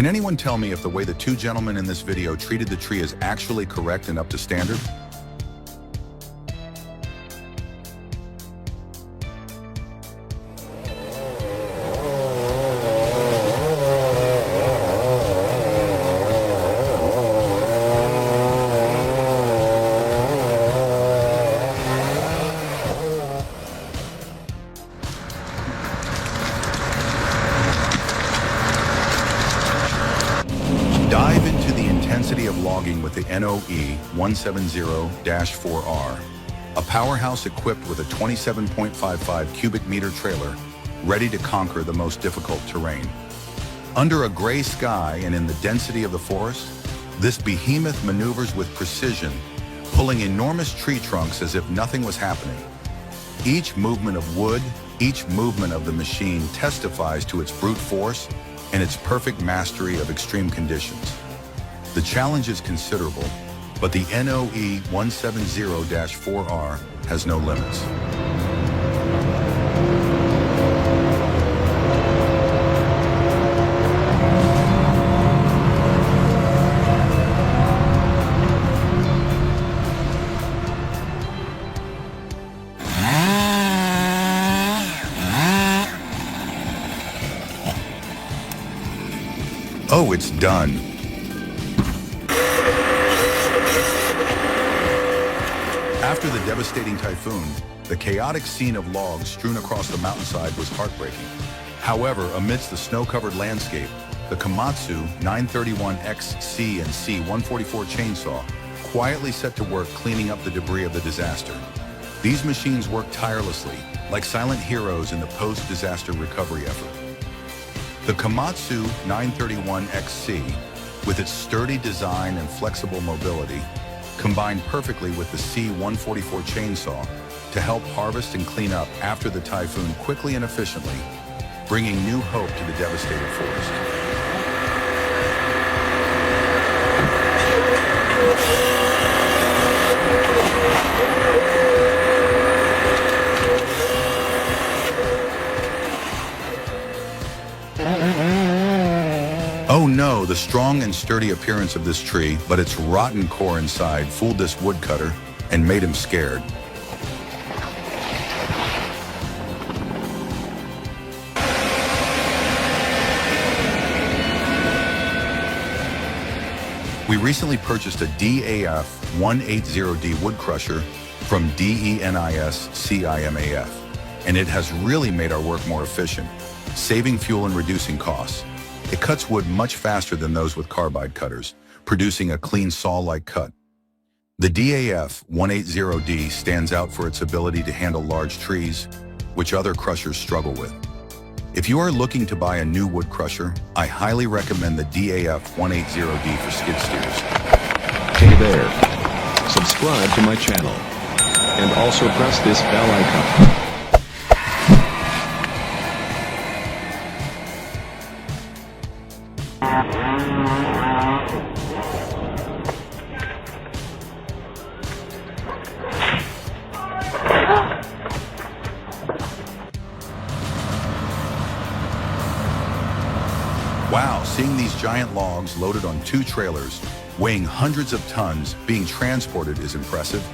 Can anyone tell me if the way the two gentlemen in this video treated the tree is actually correct and up to standard? Dive into the intensity of logging with the NOE 170-4R, a powerhouse equipped with a 27.55 cubic meter trailer, ready to conquer the most difficult terrain. Under a gray sky and in the density of the forest, this behemoth maneuvers with precision, pulling enormous tree trunks as if nothing was happening. Each movement of wood, each movement of the machine testifies to its brute force and its perfect mastery of extreme conditions. The challenge is considerable, but the NOE 170-4R has no limits. Oh, it's done. After the devastating typhoon, the chaotic scene of logs strewn across the mountainside was heartbreaking. However, amidst the snow-covered landscape, the Komatsu 931XC and C144 chainsaw quietly set to work cleaning up the debris of the disaster. These machines worked tirelessly, like silent heroes in the post-disaster recovery effort. The Komatsu 931XC, with its sturdy design and flexible mobility, combined perfectly with the C144 chainsaw to help harvest and clean up after the typhoon quickly and efficiently, bringing new hope to the devastated forest. Oh no, the strong and sturdy appearance of this tree, but its rotten core inside fooled this woodcutter and made him scared. We recently purchased a DAF 180D wood crusher from DENIS CIMAF, and it has really made our work more efficient, saving fuel and reducing costs. It cuts wood much faster than those with carbide cutters, producing a clean saw-like cut. The DAF 180D stands out for its ability to handle large trees, which other crushers struggle with. If you are looking to buy a new wood crusher, I highly recommend the DAF 180D for skid steers. Hey there. Subscribe to my channel. And also press this bell icon. Wow, seeing these giant logs loaded on two trailers, weighing hundreds of tons, being transported is impressive.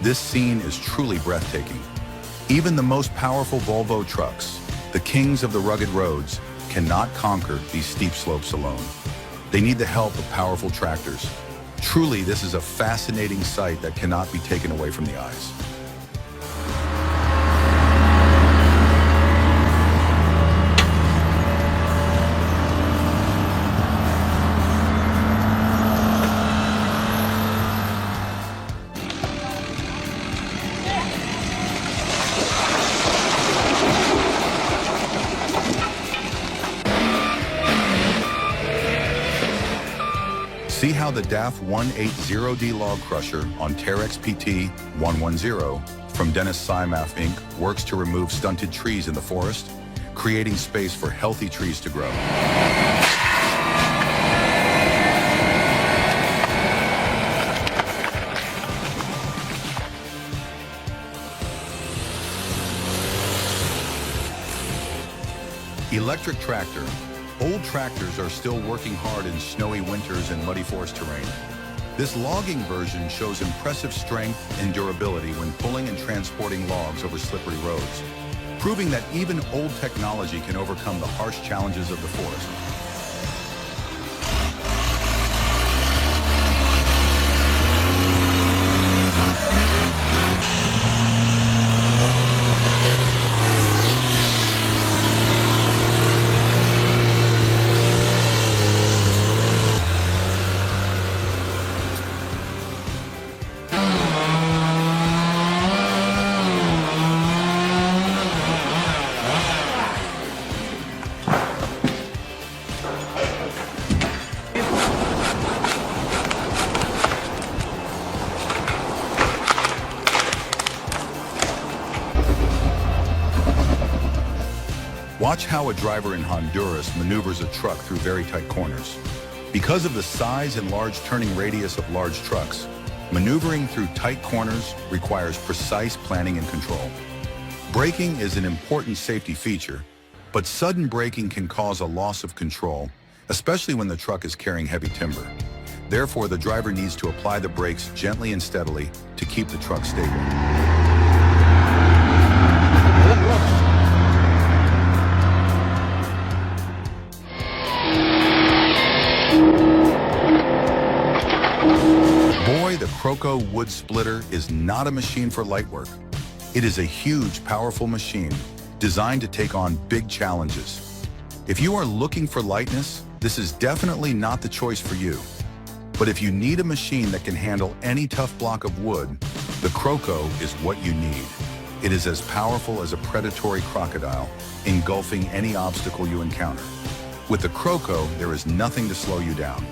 This scene is truly breathtaking. Even the most powerful Volvo trucks, the kings of the rugged roads, cannot conquer these steep slopes alone. They need the help of powerful tractors. Truly, this is a fascinating sight that cannot be taken away from the eyes. See how the DAF 180D log crusher on Terex PT 110 from Dennis Simaf Inc. works to remove stunted trees in the forest, creating space for healthy trees to grow. Electric tractor, Old tractors are still working hard in snowy winters and muddy forest terrain. This logging version shows impressive strength and durability when pulling and transporting logs over slippery roads, proving that even old technology can overcome the harsh challenges of the forest. Watch how a driver in Honduras maneuvers a truck through very tight corners. Because of the size and large turning radius of large trucks, maneuvering through tight corners requires precise planning and control. Braking is an important safety feature, but sudden braking can cause a loss of control, especially when the truck is carrying heavy timber. Therefore, the driver needs to apply the brakes gently and steadily to keep the truck stable. Boy, the Croco wood splitter is not a machine for light work. It is a huge, powerful machine designed to take on big challenges. If you are looking for lightness, this is definitely not the choice for you. But if you need a machine that can handle any tough block of wood, the Croco is what you need. It is as powerful as a predatory crocodile, engulfing any obstacle you encounter. With the Croco, there is nothing to slow you down.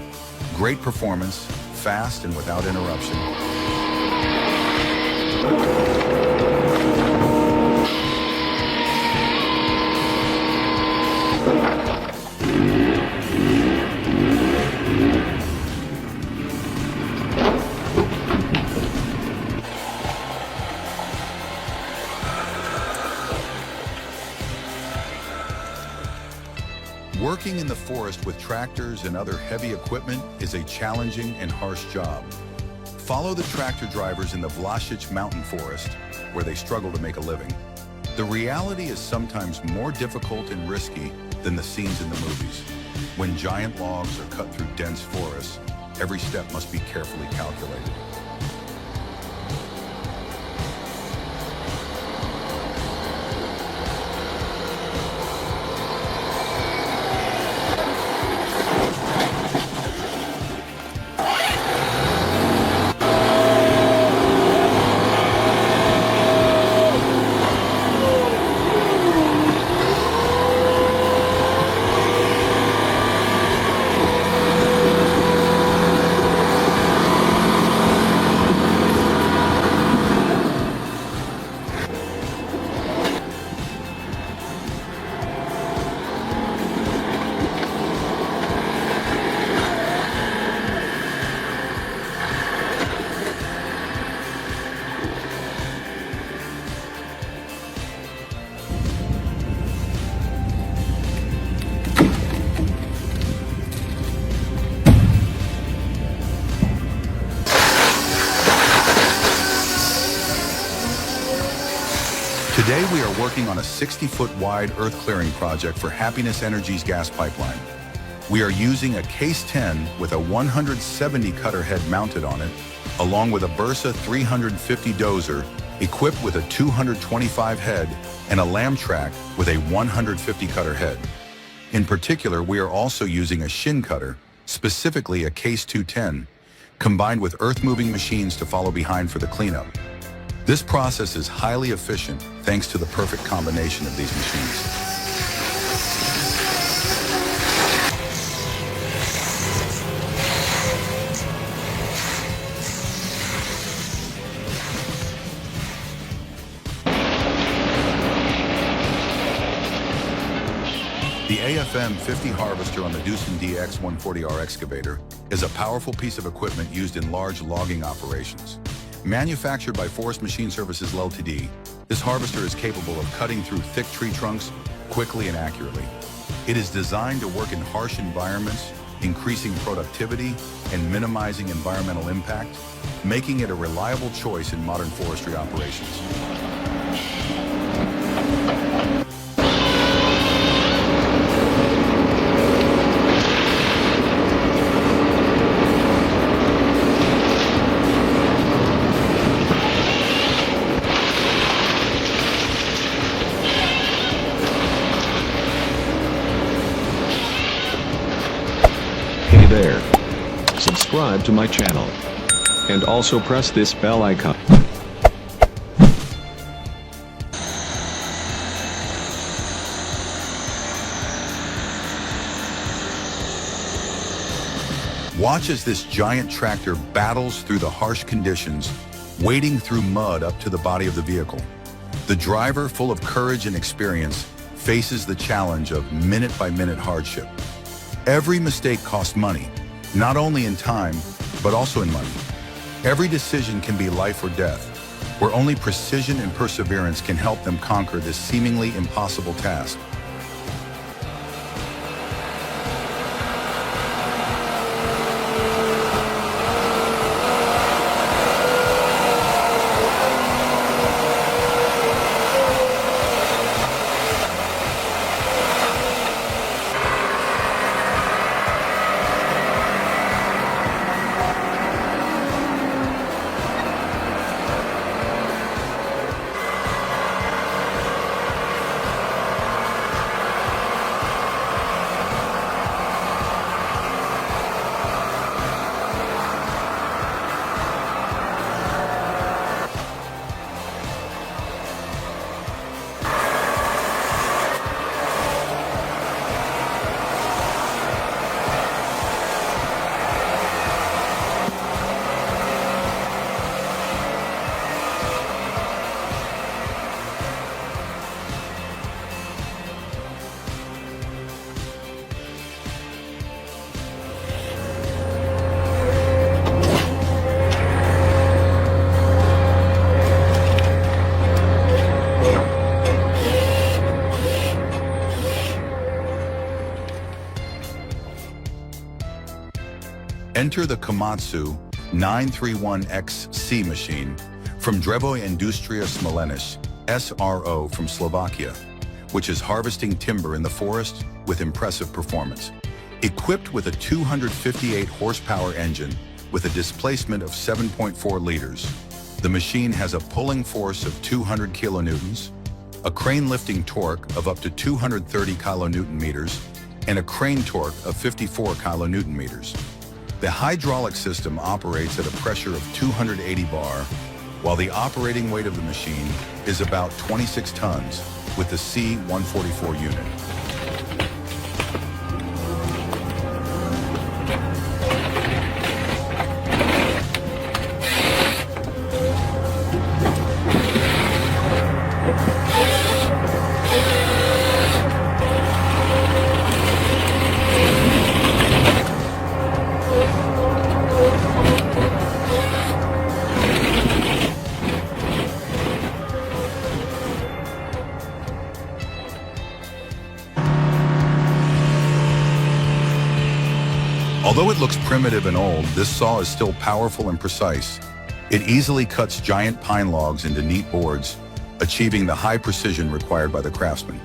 Great performance, fast and without interruption. Working in the forest with tractors and other heavy equipment is a challenging and harsh job. Follow the tractor drivers in the Vlasic mountain forest, where they struggle to make a living. The reality is sometimes more difficult and risky than the scenes in the movies. When giant logs are cut through dense forests, every step must be carefully calculated. Today we are working on a 60-foot wide earth clearing project for Happiness Energy's gas pipeline. We are using a Case 10 with a 170 cutter head mounted on it, along with a Bursa 350 dozer equipped with a 225 head and a lamb track with a 150 cutter head. In particular, we are also using a shin cutter, specifically a Case 210, combined with earth-moving machines to follow behind for the cleanup. This process is highly efficient thanks to the perfect combination of these machines. The AFM 50 harvester on the Doosan DX 140R excavator is a powerful piece of equipment used in large logging operations. Manufactured by Forestry Machines Services Ltd, this harvester is capable of cutting through thick tree trunks quickly and accurately. It is designed to work in harsh environments, increasing productivity and minimizing environmental impact, making it a reliable choice in modern forestry operations. Hey there. Subscribe to my channel. And also press this bell icon. Watch as this giant tractor battles through the harsh conditions, wading through mud up to the body of the vehicle. The driver, full of courage and experience, faces the challenge of minute-by-minute hardship. Every mistake costs money, not only in time, but also in money. Every decision can be life or death, where only precision and perseverance can help them conquer this seemingly impossible task. Enter the Komatsu 931XC machine from Drevoj Industria Smolenis, SRO from Slovakia, which is harvesting timber in the forest with impressive performance. Equipped with a 258 horsepower engine with a displacement of 7.4 liters, the machine has a pulling force of 200 kilonewtons, a crane lifting torque of up to 230 kilonewton meters, and a crane torque of 54 kilonewton meters. The hydraulic system operates at a pressure of 280 bar, while the operating weight of the machine is about 26 tons with the C-144 unit. Although it looks primitive and old, this saw is still powerful and precise. It easily cuts giant pine logs into neat boards, achieving the high precision required by the craftsman.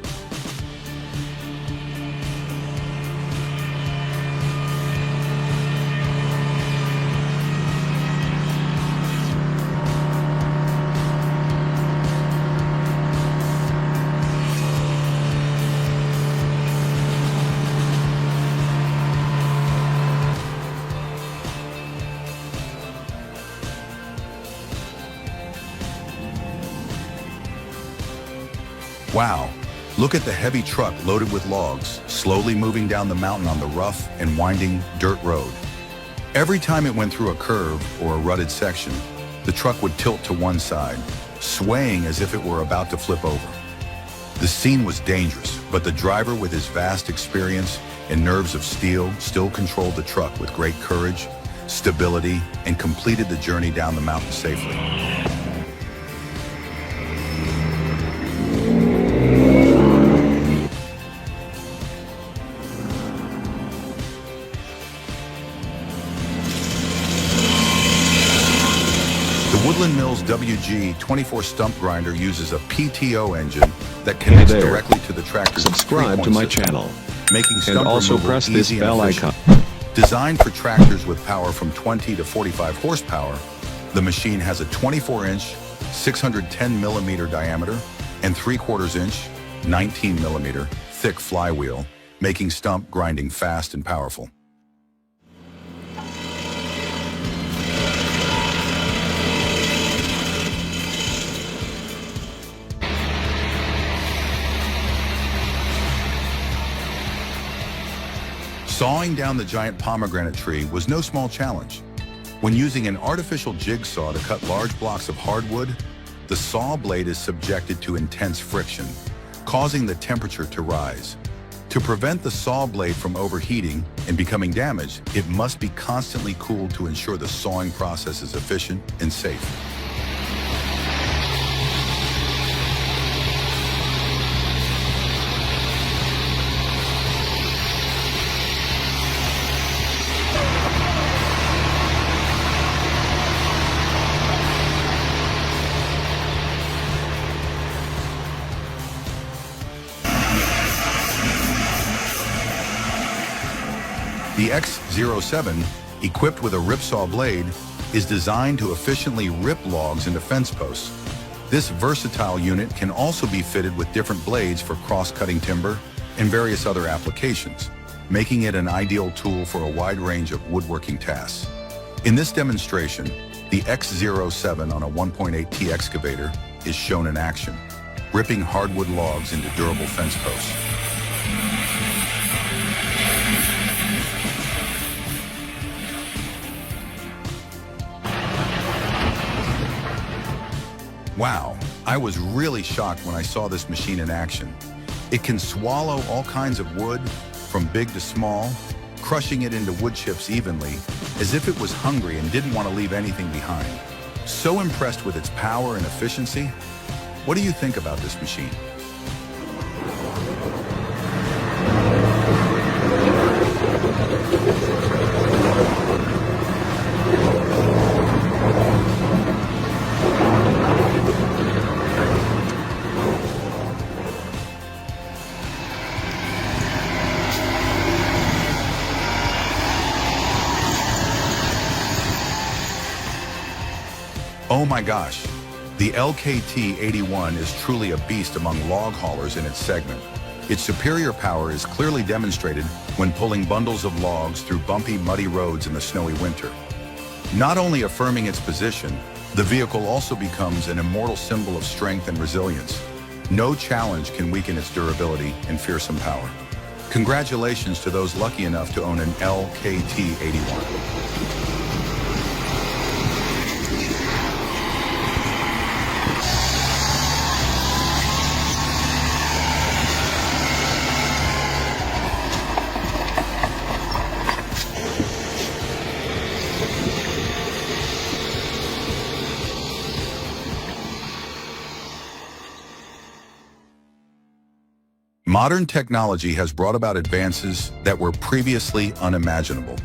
Wow, look at the heavy truck loaded with logs, slowly moving down the mountain on the rough and winding dirt road. Every time it went through a curve or a rutted section, the truck would tilt to one side, swaying as if it were about to flip over. The scene was dangerous, but the driver, with his vast experience and nerves of steel, still controlled the truck with great courage, stability, and completed the journey down the mountain safely. Woodland Mills WG-24 stump grinder uses a PTO engine that connects there. directly to the tractor's Subscribe to three-point my system, channel. making stump And also removal press this easy and bell efficient. icon. Designed for tractors with power from 20 to 45 horsepower, the machine has a 24-inch, 610-millimeter diameter and 3/4-inch, 19-millimeter thick flywheel, making stump grinding fast and powerful. Sawing down the giant pomegranate tree was no small challenge. When using an artificial jigsaw to cut large blocks of hardwood, the saw blade is subjected to intense friction, causing the temperature to rise. To prevent the saw blade from overheating and becoming damaged, it must be constantly cooled to ensure the sawing process is efficient and safe. The X07, equipped with a ripsaw blade, is designed to efficiently rip logs into fence posts. This versatile unit can also be fitted with different blades for cross-cutting timber and various other applications, making it an ideal tool for a wide range of woodworking tasks. In this demonstration, the X07 on a 1.8T excavator is shown in action, ripping hardwood logs into durable fence posts. Wow, I was really shocked when I saw this machine in action. It can swallow all kinds of wood, from big to small, crushing it into wood chips evenly, as if it was hungry and didn't want to leave anything behind. So impressed with its power and efficiency. What do you think about this machine? Oh my gosh, the LKT-81 is truly a beast among log haulers in its segment. Its superior power is clearly demonstrated when pulling bundles of logs through bumpy, muddy roads in the snowy winter. Not only affirming its position, the vehicle also becomes an immortal symbol of strength and resilience. No challenge can weaken its durability and fearsome power. Congratulations to those lucky enough to own an LKT-81. Modern technology has brought about advances that were previously unimaginable.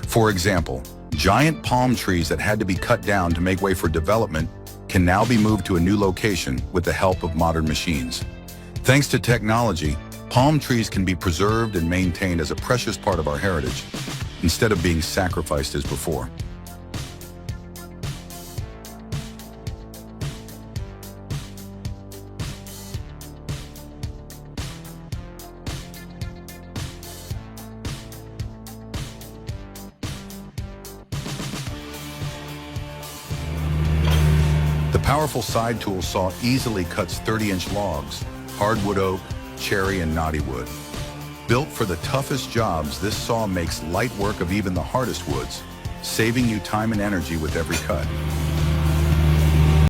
For example, giant palm trees that had to be cut down to make way for development can now be moved to a new location with the help of modern machines. Thanks to technology, palm trees can be preserved and maintained as a precious part of our heritage, instead of being sacrificed as before. The powerful side tool saw easily cuts 30-inch logs, hardwood oak, cherry, and knotty wood. Built for the toughest jobs, this saw makes light work of even the hardest woods, saving you time and energy with every cut.